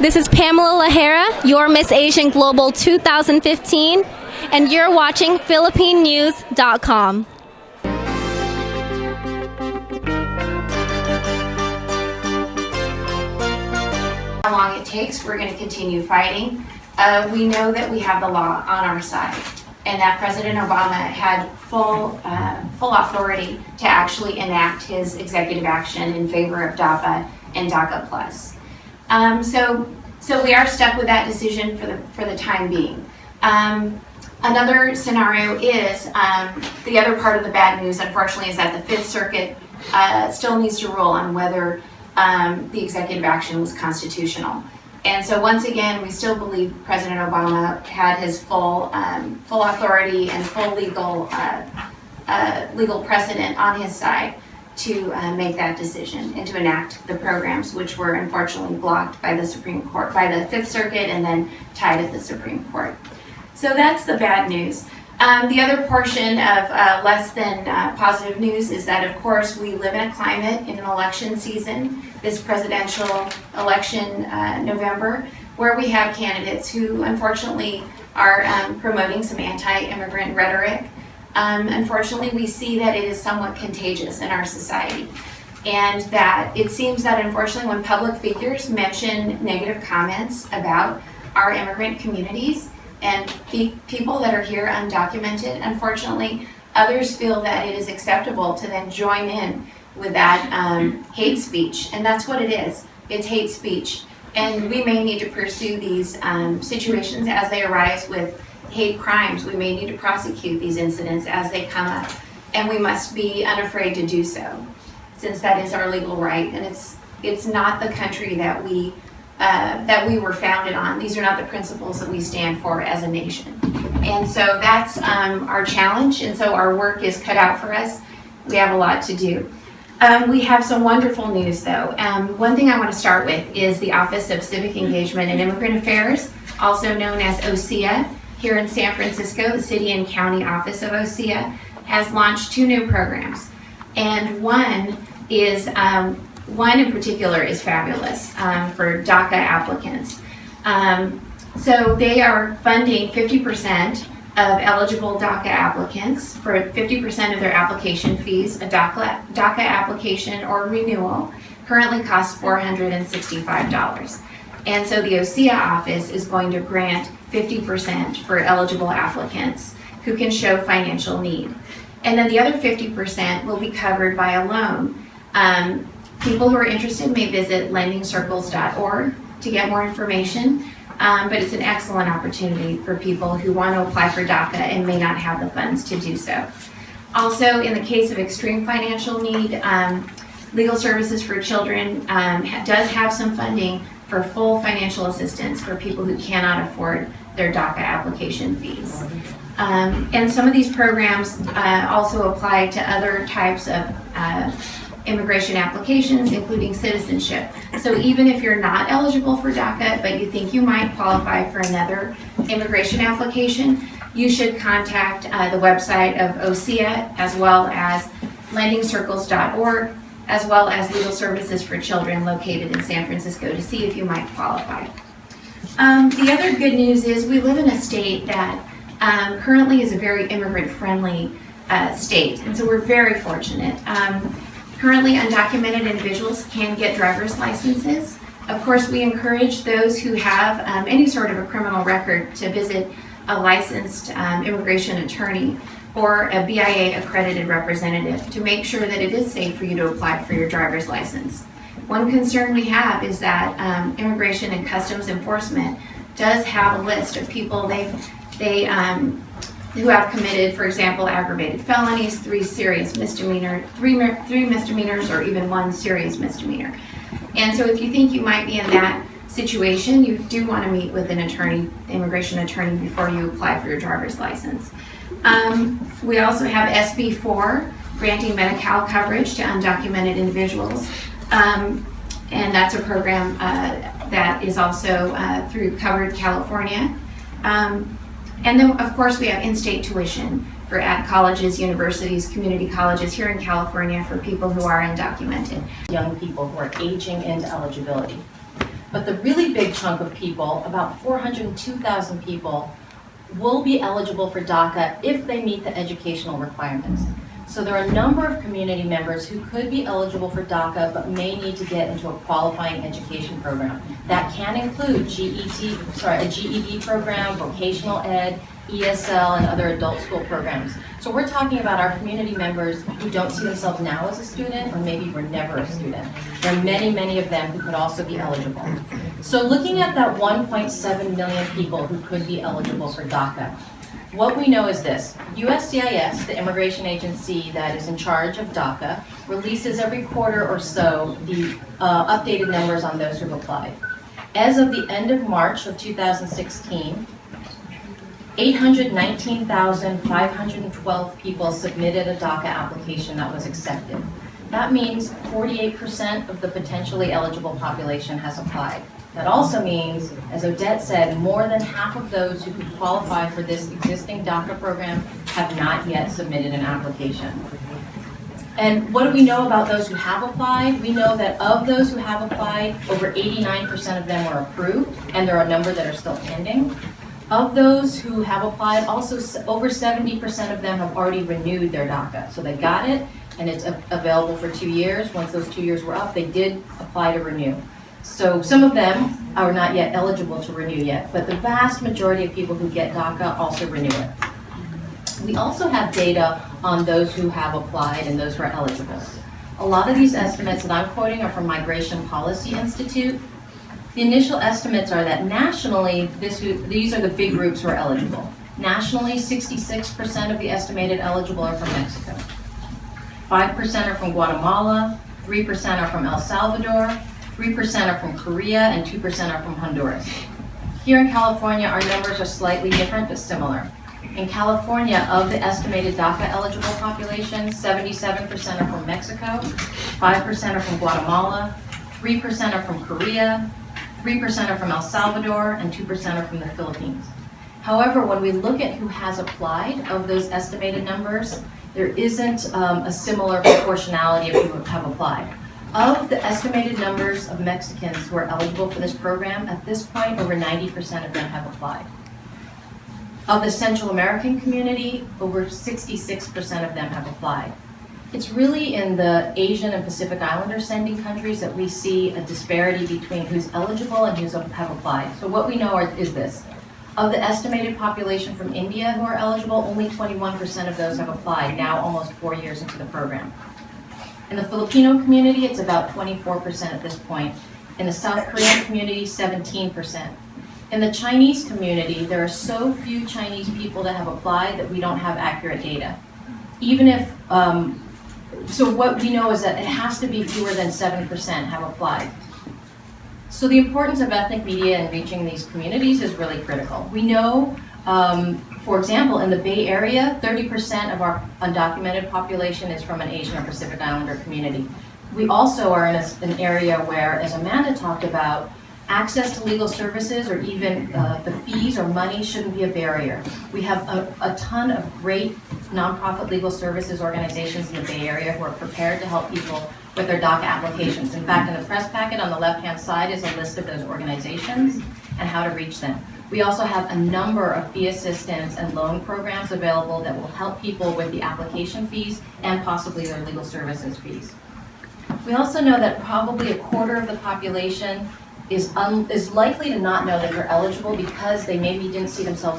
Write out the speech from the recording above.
This is Pamela Lahara, your Miss Asian Global 2015, and you're watching PhilippineNews.com. How long it takes, we're going to continue fighting. We know that we have the law on our side, and that President Obama had full authority to actually enact his executive action in favor of DACA and DACA Plus. So we are stuck with that decision for the time being. Another scenario is the other part of the bad news, unfortunately, is that the Fifth Circuit still needs to rule on whether the executive action was constitutional. And so once again, we still believe President Obama had his full authority and full legal precedent on his side to make that decision and to enact the programs, which were unfortunately blocked by the Supreme Court, by the Fifth Circuit, and then tied at the Supreme Court. So that's the bad news. The other portion of less than positive news is that, of course, we live in a climate in an election season, this presidential election November, where we have candidates who unfortunately are promoting some anti-immigrant rhetoric. Unfortunately, we see that it is somewhat contagious in our society, and that it seems that unfortunately when public figures mention negative comments about our immigrant communities and people that are here undocumented, unfortunately, others feel that it is acceptable to then join in with that hate speech, and that's what it is. It's hate speech, and we may need to pursue these situations as they arise with hate crimes. We may need to prosecute these incidents as they come up, and we must be unafraid to do so, since that is our legal right, and it's not the country that we were founded on. These are not the principles that we stand for as a nation. And so that's our challenge, and so our work is cut out for us. We have a lot to do. We have some wonderful news, though. One thing I want to start with is the Office of Civic Engagement and Immigrant Affairs, also known as OCEA, here in San Francisco. The City and County Office of OCEA has launched 2 new programs, and one in particular is fabulous for DACA applicants. So they are funding 50% of eligible DACA applicants for 50% of their application fees. A DACA application or renewal currently costs $465. And so the OCEA office is going to grant 50% for eligible applicants who can show financial need. And then the other 50% will be covered by a loan. People who are interested may visit lendingcircles.org to get more information, but it's an excellent opportunity for people who want to apply for DACA and may not have the funds to do so. Also, in the case of extreme financial need, Legal Services for Children does have some funding for full financial assistance for people who cannot afford their DACA application fees. And some of these programs also apply to other types of immigration applications, including citizenship. So even if you're not eligible for DACA, but you think you might qualify for another immigration application, you should contact the website of OCEA, as well as lendingcircles.org, as well as Legal Services for Children located in San Francisco, to see if you might qualify. The other good news is we live in a state that currently is a very immigrant-friendly state, and so we're very fortunate. Currently, undocumented individuals can get driver's licenses. Of course, we encourage those who have any sort of a criminal record to visit a licensed immigration attorney or a BIA accredited representative to make sure that it is safe for you to apply for your driver's license. One concern we have is that Immigration and Customs Enforcement does have a list of people who have committed, for example, aggravated felonies, 3 misdemeanors, or even 1 serious misdemeanor. And so if you think you might be in that situation, you do want to meet with an immigration attorney before you apply for your driver's license. We also have SB 4, granting Medi-Cal coverage to undocumented individuals. And that's a program that is also through Covered California. And then, of course, we have in-state tuition at colleges, universities, community colleges here in California for people who are undocumented. Young people who are aging into eligibility. But the really big chunk of people, about 402,000 people, will be eligible for DACA if they meet the educational requirements. So there are a number of community members who could be eligible for DACA but may need to get into a qualifying education program. That can include a GED program, vocational ed, ESL, and other adult school programs. So we're talking about our community members who don't see themselves now as a student or maybe were never a student. There are many, many of them who could also be eligible. So looking at that 1.7 million people who could be eligible for DACA, what we know is this: USCIS, the immigration agency that is in charge of DACA, releases every quarter or so the updated numbers on those who've applied. As of the end of March of 2016, 819,512 people submitted a DACA application that was accepted. That means 48% of the potentially eligible population has applied. That also means, as Odette said, more than half of those who could qualify for this existing DACA program have not yet submitted an application. And what do we know about those who have applied? We know that of those who have applied, over 89% of them were approved, and there are a number that are still pending. Of those who have applied, also over 70% of them have already renewed their DACA. So they got it, and it's available for 2 years. Once those 2 years were up, they did apply to renew. So some of them are not yet eligible to renew yet, but the vast majority of people who get DACA also renew it. We also have data on those who have applied and those who are eligible. A lot of these estimates that I'm quoting are from Migration Policy Institute. The initial estimates are that nationally, these are the big groups who are eligible. Nationally, 66% of the estimated eligible are from Mexico. 5% are from Guatemala, 3% are from El Salvador, 3% are from Korea, and 2% are from Honduras. Here in California, our numbers are slightly different but similar. In California, of the estimated DACA eligible population, 77% are from Mexico, 5% are from Guatemala, 3% are from Korea, 3% are from El Salvador, and 2% are from the Philippines. However, when we look at who has applied of those estimated numbers, there isn't a similar proportionality of who have applied. Of the estimated numbers of Mexicans who are eligible for this program, at this point, over 90% of them have applied. Of the Central American community, over 66% of them have applied. It's really in the Asian and Pacific Islander sending countries that we see a disparity between who's eligible and who's have applied. So what we know is this: of the estimated population from India who are eligible, only 21% of those have applied, now almost 4 years into the program. In the Filipino community, it's about 24% at this point. In the South Korean community, 17%. In the Chinese community, there are so few Chinese people that have applied that we don't have accurate data. Even if, so what we know is that it has to be fewer than 7% have applied. So the importance of ethnic media in reaching these communities is really critical. We know, for example, in the Bay Area, 30% of our undocumented population is from an Asian or Pacific Islander community. We also are in an area where, as Amanda talked about, access to legal services or even the fees or money shouldn't be a barrier. We have a ton of great nonprofit legal services organizations in the Bay Area who are prepared to help people with their DACA applications. In fact, in the press packet on the left-hand side is a list of those organizations and how to reach them. We also have a number of fee assistance and loan programs available that will help people with the application fees and possibly their legal services fees. We also know that probably a quarter of the population is likely to not know that they're eligible because they maybe didn't see themselves